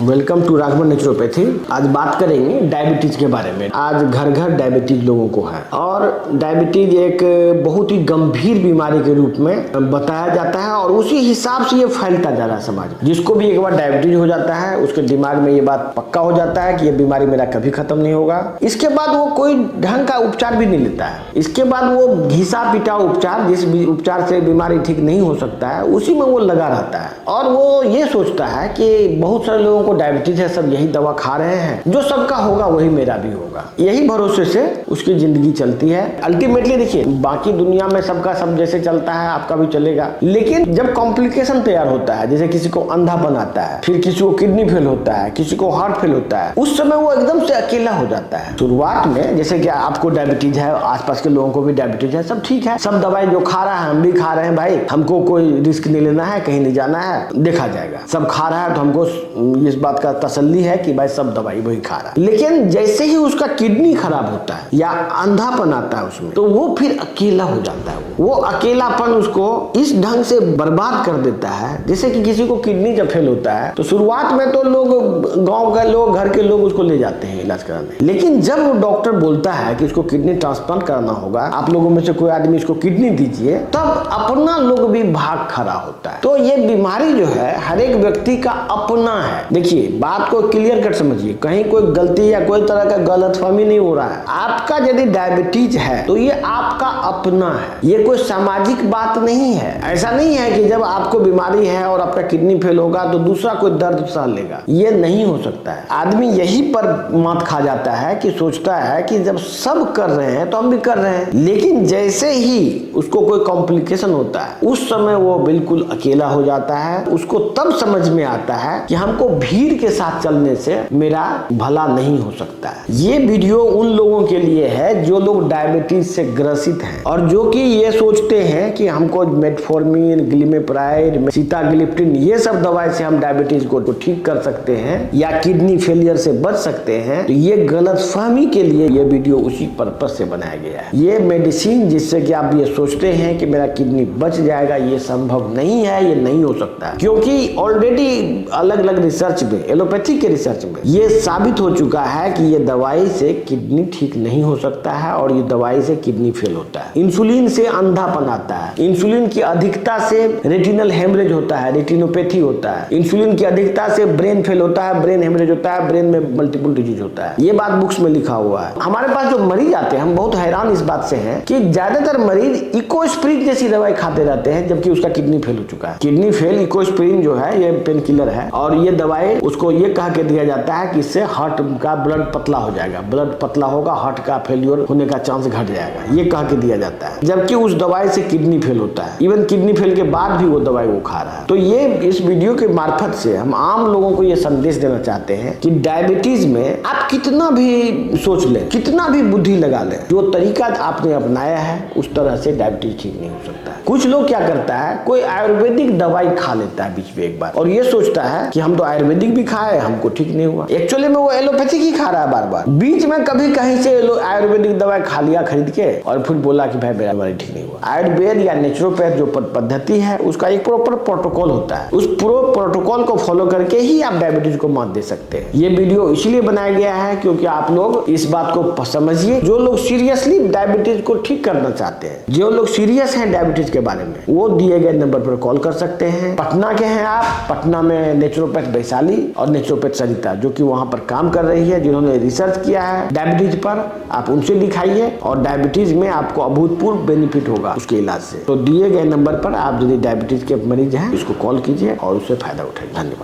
Welcome to Raghavan naturopathy. आज बात करेंगे डायबिटीज के बारे में। आज घर घर डायबिटीज लोगों को है और डायबिटीज एक बहुत ही गंभीर बीमारी के रूप में बताया जाता है और उसी हिसाब से ये फैलता जा रहा है समाज में। जिसको भी एक बार डायबिटीज हो जाता है उसके दिमाग में ये बात पक्का हो जाता है कि ये बीमारी मेरा कभी खत्म नहीं होगा। इसके बाद वो कोई ढंग का उपचार भी नहीं लेता है। इसके बाद वो घिसा पिटा उपचार, जिस उपचार से बीमारी ठीक नहीं हो सकता है, उसी में वो लगा रहता है और वो ये सोचता है कि बहुत सारे लोगों को डायबिटीज है, सब यही दवा खा रहे हैं, जो सबका होगा वही मेरा भी होगा, यही भरोसे से उसकी जिंदगी चलती है। अल्टीमेटली देखिए, बाकी दुनिया में सबका सब जैसे चलता है आपका भी चलेगा, लेकिन जब कॉम्प्लिकेशन तैयार होता है, जैसे किसी को अंधापन आता है, फिर किसी को किडनी फेल होता है, किसी को हार्ट फेल होता है, उस समय वो एकदम से अकेला हो जाता है। शुरुआत में जैसे कि आपको डायबिटीज है, आसपास के लोगों को भी डायबिटीज है, सब ठीक है, सब दवाई जो खा रहा है हम भी खा रहे हैं, भाई हमको कोई रिस्क नहीं लेना है, कहीं नहीं जाना है, देखा जाएगा, सब खा रहा है तो हमको इस बात का तसल्ली है कि भाई सब दवाई वही खा रहा है। लेकिन जैसे ही उसका किडनी खराब होता है या अंधापन आता है उसमें, तो वो फिर अकेला हो जाता है। वो अकेलापन उसको इस ढंग से बर्बाद कर देता है। जैसे कि किसी को किडनी जब फेल होता है तो शुरुआत में तो लोग, गांव के लोग, घर के लोग उसको ले जाते हैं इलाज कराने, लेकिन जब वो डॉक्टर बोलता है कि इसको किडनी ट्रांसप्लांट कराना होगा, आप लोगों में से कोई आदमी इसको किडनी दीजिए, तब अपना लोग भी भाग खड़ा होता है। तो ये बीमारी जो है हर एक व्यक्ति का अपना है। देखिए, बात को क्लियर कट समझिए, कहीं कोई गलती या कोई तरह का गलतफहमी नहीं हो रहा है। आपका यदि डायबिटीज है तो ये आपका अपना है, ये कोई सामाजिक बात नहीं है। ऐसा नहीं है कि जब आपको बीमारी है और आपका किडनी फेल होगा तो दूसरा कोई दर्द सह लेगा, ये नहीं हो सकता है। आदमी यही पर मात खा जाता है कि सोचता है कि जब सब कर रहे हैं तो हम भी कर रहे हैं, लेकिन जैसे ही उसको कोई कॉम्प्लिकेशन होता है उस समय वो बिल्कुल अकेला हो जाता है। उसको तब समझ में आता है कि हमको भीड़ के साथ चलने से मेरा भला नहीं हो सकता है। ये वीडियो उन लोगों के लिए है जो लोग डायबिटीज से ग्रसित हैं और जो कि ये सोचते हैं कि हमको मेटफॉर्मिन, ग्लिमेप्राइड, सीताग्लिप्टिन, ये सब दवाई से हम डायबिटीज को ठीक कर सकते हैं या किडनी फेलियर से बच सकते हैं। तो ये गलतफहमी के लिए ये वीडियो उसी पर्पज से बनाया गया है। ये मेडिसिन जिससे कि आप ये सोचते हैं कि मेरा किडनी बच जाएगा, ये संभव नहीं है, ये नहीं हो सकता है, क्योंकि ऑलरेडी अलग अलग रिसर्च में, एलोपैथी के रिसर्च में ये साबित हो चुका है कि ये दवाई से किडनी ठीक नहीं हो सकता है और ये दवाई से किडनी फेल होता है। इंसुलिन से अंधापन आता है, इंसुलिन की अधिकता से रेटिनल हेमरेज होता है, रेटिनोपैथी होता है, इंसुलिन की अधिकता से ब्रेन फेल होता है, ब्रेन हेमरेज होता है, ब्रेन में मल्टीपल डिजीज होता है। ये बात बुक्स में लिखा हुआ है। हमारे पास जो मरीज आते हैं, हम बहुत हैरान इस बात से हैं कि ज्यादातर मरीज इकोस्प्रिन जैसी दवाई खाते रहते हैं जबकि उसका किडनी फेल हो चुका है। किडनी फेल, इकोस्प्रिन जो है ये पेन किलर है और ये दवाई उसको ये कह के दिया जाता है कि इससे हार्ट का ब्लड पतला हो जाएगा, ब्लड पतला होगा, हार्ट का फेलियर होने का चांस घट जाएगा, ये कह के दिया जाता है, जबकि उस दवाई से किडनी फेल होता है। इवन किडनी फेल के बाद भी वो दवाई वो खा रहा है। तो ये इस वीडियो के मार्फत से हम आम लोगों को ये संदेश देना चाहते हैं कि डायबिटीज में आप कितना भी सोच लें, कितना भी बुद्धि लगा लें, जो तरीका आपने अपनाया है उस तरह से डायबिटीज ठीक नहीं हो सकता है। कुछ लोग क्या करता है, कोई आयुर्वेदिक दवाई खा लेता है बीच में एक बार और ये सोचता है कि हम तो आयुर्वेदिक भी खाए, हमको ठीक नहीं हुआ। एक्चुअली में वो एलोपैथिक ही खा रहा है बार बार। बीच में कभी कहीं से आयुर्वेदिक दवाई खा लिया खरीद के और फिर बोला कि भाई मेरा बीमारी ठीक नहीं हुआ। आयुर्वेद या नेचुरोपैथ जो पद्धति है उसका एक प्रॉपर प्रोटोकॉल होता है, उस प्रोटोकॉल को फॉलो करके ही आप डायबिटीज को मात दे सकते हैं। ये वीडियो इसलिए बनाया गया है क्योंकि आप लोग इस बात को समझिए, जो लोग सीरियसली डायबिटीज को ठीक करना चाहते हैं, जो लोग सीरियस हैं डायबिटीज के बारे में, वो दिए गए नंबर पर कॉल कर सकते हैं। पटना के हैं आप, पटना में नेचुरोपैथ वैशाली और नेचुरोपैथ सरिता जो कि वहां पर काम कर रही है, जिन्होंने रिसर्च किया है डायबिटीज पर, आप उनसे दिखाइए और डायबिटीज में आपको अभूतपूर्व बेनिफिट होगा उसके इलाज से। तो दिए गए नंबर पर आप यदि डायबिटीज के मरीज हैं उसको कॉल कीजिए और उससे फायदा उठाइए। धन्यवाद।